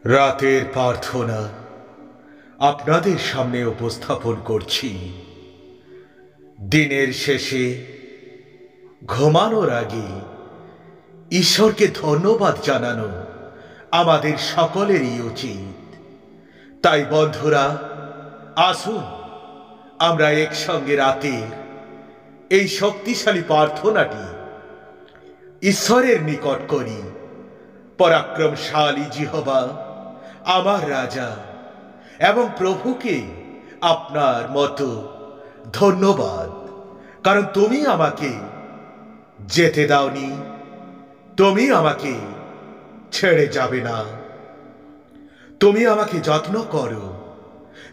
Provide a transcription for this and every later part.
রাতের প্রার্থনা আপনাদের সামনে উপস্থাপন করছি। দিনের শেষে ঘুমানোর আগে ঈশ্বরকে ধন্যবাদ জানানো আমাদের সকলেরই উচিত। তাই বন্ধুরা, আসুন আমরা একসঙ্গে রাতের এই শক্তিশালী প্রার্থনাটি ঈশ্বরের নিকট করি। পরাক্রমশালী জিহোবা, আমার রাজা এবং প্রভুকে আপনার মতো ধন্যবাদ, কারণ তুমি আমাকে যেতে দাওনি, তুমি আমাকে ছেড়ে যাবে না। তুমি আমাকে যত্ন করো,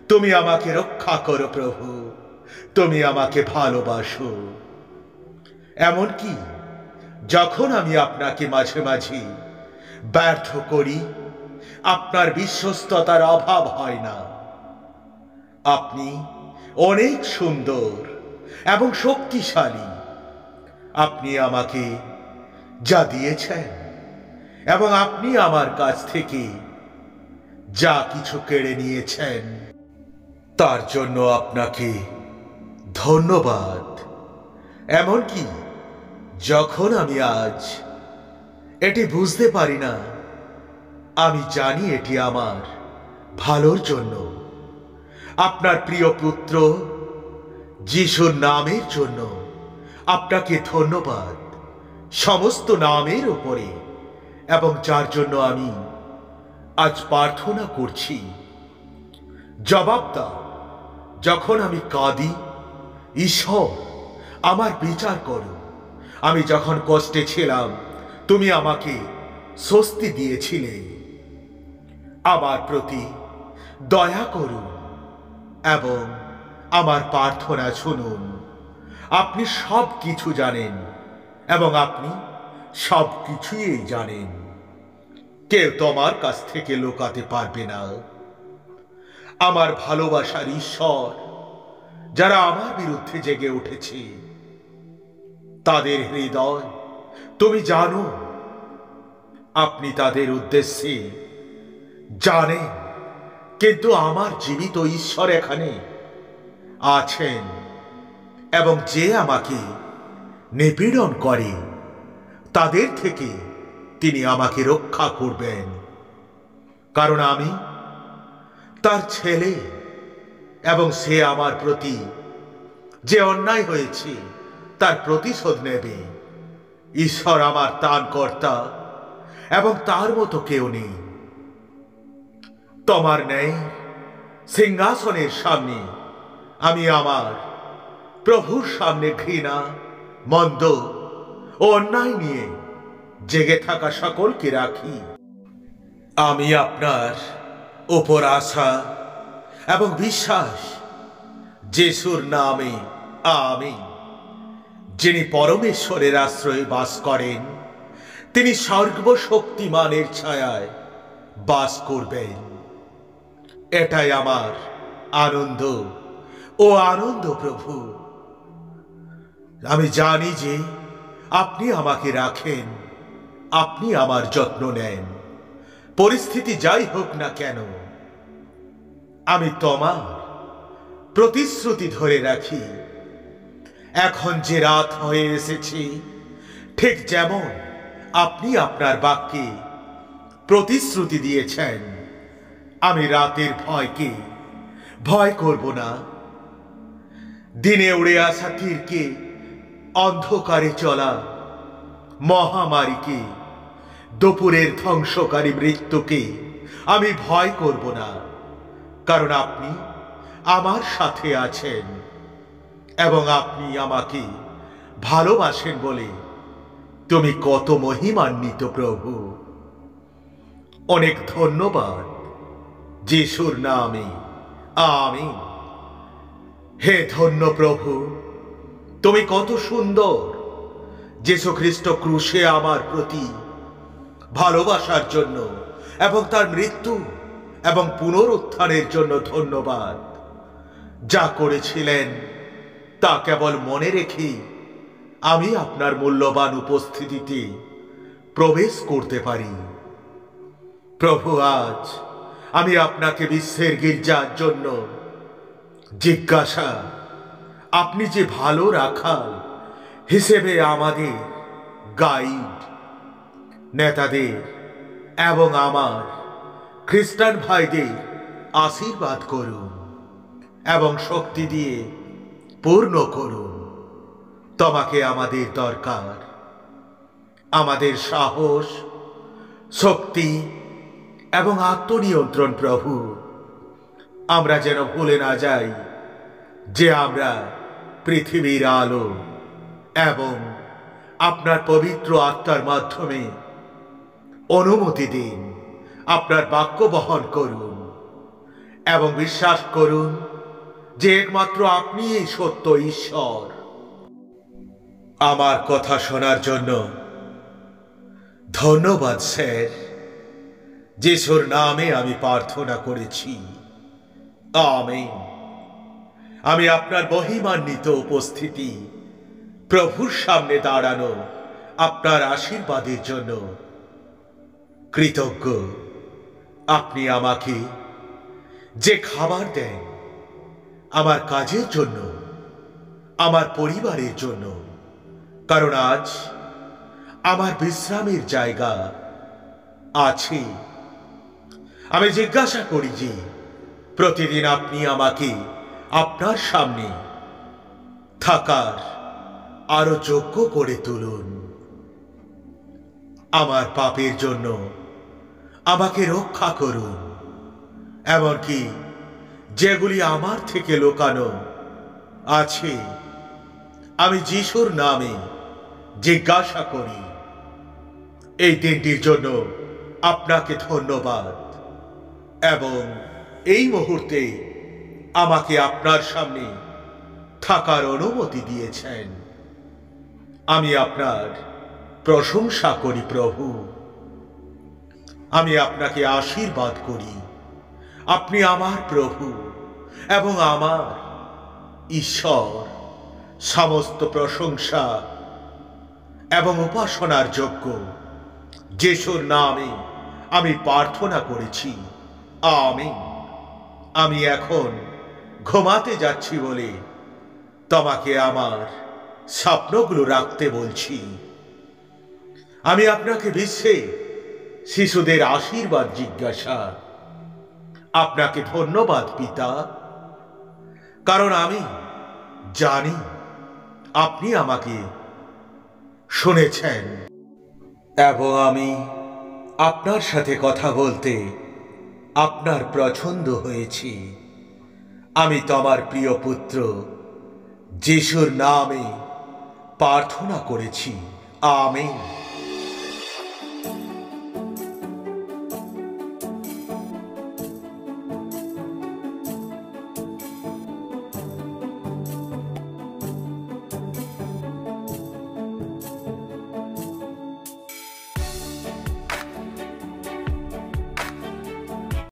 তুমি আমাকে রক্ষা করো প্রভু, তুমি আমাকে ভালোবাসো। এমনকি যখন আমি আপনাকে মাঝে মাঝে ব্যর্থ করি, আপনার বিশ্বস্ততার অভাব হয় না। আপনি অনেক সুন্দর এবং শক্তিশালী। আপনি আমাকে যা দিয়েছেন এবং আপনি আমার কাছ থেকে যা কিছু কেড়ে নিয়েছেন, তার জন্য আপনাকে ধন্যবাদ। এমনকি যখন আমি আজ এটি বুঝতে পারি না, আমি জানি এটি আমার ভালোর জন্য। আপনার প্রিয় পুত্র যিশুর নামের জন্য আপনাকে ধন্যবাদ, সমস্ত নামের উপরে, এবং যার জন্য আমি আজ প্রার্থনা করছি। জবাব দাও যখন আমি কাঁদি, ঈশ্বর আমার বিচার করো। আমি যখন কষ্টে ছিলাম, তুমি আমাকে স্বস্তি দিয়েছিলে। আমার প্রতি দয়া করুন এবং আমার প্রার্থনা শুনুন। আপনি সব কিছু জানেন এবং আপনি সব কিছুই জানেন। কেউ তোমার কাছ থেকে লুকাতে পারবে না। আমার ভালোবাসার ঈশ্বর যারা আমার বিরুদ্ধে জেগে উঠেছে, তাদের হৃদয় তুমি জানো। আপনি তাদের উদ্দেশ্যে জানেন, কিন্তু আমার জীবিত ঈশ্বর এখানে আছেন এবং যে আমাকে নিপীড়ন করে তাদের থেকে তিনি আমাকে রক্ষা করবেন, কারণ আমি তার ছেলে এবং সে আমার প্রতি যে অন্যায় হয়েছে তার প্রতিশোধ নেবে। ঈশ্বর আমার ত্রাণকর্তা এবং তার মতো কেউ নেই। তোমার ন্যায় সিংহাসনের সামনে আমি আমার প্রভুর সামনে ঘৃণা, মন্দ ও অন্যায় নিয়ে জেগে থাকা সকলকে রাখি। আমি আপনার উপর আশা এবং বিশ্বাস, যিশুর নামে আমিন। যিনি পরমেশ্বরের আশ্রয়ে বাস করেন, তিনি সর্বশক্তিমানের ছায়ায় বাস করবেন। এটাই আমার আনন্দ ও আনন্দ প্রভু। আমি জানি যে আপনি আমাকে রাখেন, আপনি আমার যত্ন নেন। পরিস্থিতি যাই হোক না কেন, আমি তোমার প্রতিশ্রুতি ধরে রাখি। এখন যে রাত হয়ে এসেছে, ঠিক যেমন আপনি আপনার বাক্যে প্রতিশ্রুতি দিয়েছেন, আমি রাতের ভয়কে ভয় করব না। দিনে উড়ে আসা তীরকে, অন্ধকারে চলা মহামারীকে, দুপুরের ধ্বংসকারী মৃত্যুকে আমি ভয় করব না, কারণ আপনি আমার সাথে আছেন এবং আপনি আমাকে ভালোবাসেন বলে তুমি কত মহিমান্বিত প্রভু। অনেক ধন্যবাদ যিশুর নামে আমিন। হে ধন্য প্রভু, তুমি কত সুন্দর। যীশু খ্রিস্ট ক্রুশে আমার প্রতি ভালোবাসার জন্য এবং তার মৃত্যু এবং পুনরুত্থানের জন্য ধন্যবাদ। যা করেছিলেন তা কেবল মনে রেখে আমি আপনার মূল্যবান উপস্থিতিতে প্রবেশ করতে পারি। প্রভু, আজ আমি আপনাকে বিশ্বের গির্জার জন্য জিজ্ঞাসা, আপনি যে ভালো রাখাল হিসেবে আমাদের গাইড, নেতাদের এবং আমার খ্রিস্টান ভাইদের আশীর্বাদ করুন এবং শক্তি দিয়ে পূর্ণ করুন। তোমাকে আমাদের দরকার, আমাদের সাহস, শক্তি এবং আত্মনিয়ন্ত্রণ প্রভু। আমরা যেন ভুলে না যাই যে আমরা পৃথিবীর আলো এবং আপনার পবিত্র আত্মার মাধ্যমে অনুমতি দিন আপনার বাক্য বহন করুন এবং বিশ্বাস করুন যে একমাত্র আপনি এই সত্য ঈশ্বর। আমার কথা শোনার জন্য ধন্যবাদ স্যার। যিশুর নামে আমি প্রার্থনা করেছি, আমেন। আমি আপনার মহিমান্বিত উপস্থিতি, প্রভুর সামনে দাঁড়ানো আপনার আশীর্বাদের জন্য কৃতজ্ঞ। আপনি আমাকে যে খাবার দেন আমার কাজের জন্য, আমার পরিবারের জন্য, কারণ আজ আমার বিশ্রামের জায়গা আছে। আমি জিজ্ঞাসা করি যে প্রতিদিন আপনি আমাকে আপনার সামনে থাকার আরো যোগ্য করে তুলুন। আমার পাপের জন্য আমাকে রক্ষা করুন, এমনকি যেগুলি আমার থেকে লুকানো আছে। আমি যিশুর নামে জিজ্ঞাসা করি। এই দিনটির জন্য আপনাকে ধন্যবাদ এবং এই মুহূর্তে আমাকে আপনার সামনে থাকার অনুমতি দিয়েছেন। আমি আপনার প্রশংসা করি প্রভু। আমি আপনাকে আশীর্বাদ করি। আপনি আমার প্রভু এবং আমার ঈশ্বর। সমস্ত প্রশংসা এবং উপাসনার যোগ্য যিশুর নামে আমি প্রার্থনা করেছি, আমেন। আমি এখন ঘুমাতে যাচ্ছি বলে তোমাকে আমার স্বপ্নগুলো রাখতে বলছি। আমি আপনাকে বিশ্বে শিশুদের আশীর্বাদ জিজ্ঞাসা। আপনাকে ধন্যবাদ পিতা, কারণ আমি জানি আপনি আমাকে শুনেছেন এবং আমি আপনার সাথে কথা বলতে আপনার পছন্দ হয়েছি। আমি তোমার প্রিয় পুত্র যিশুর নামে প্রার্থনা করেছি, আমেন।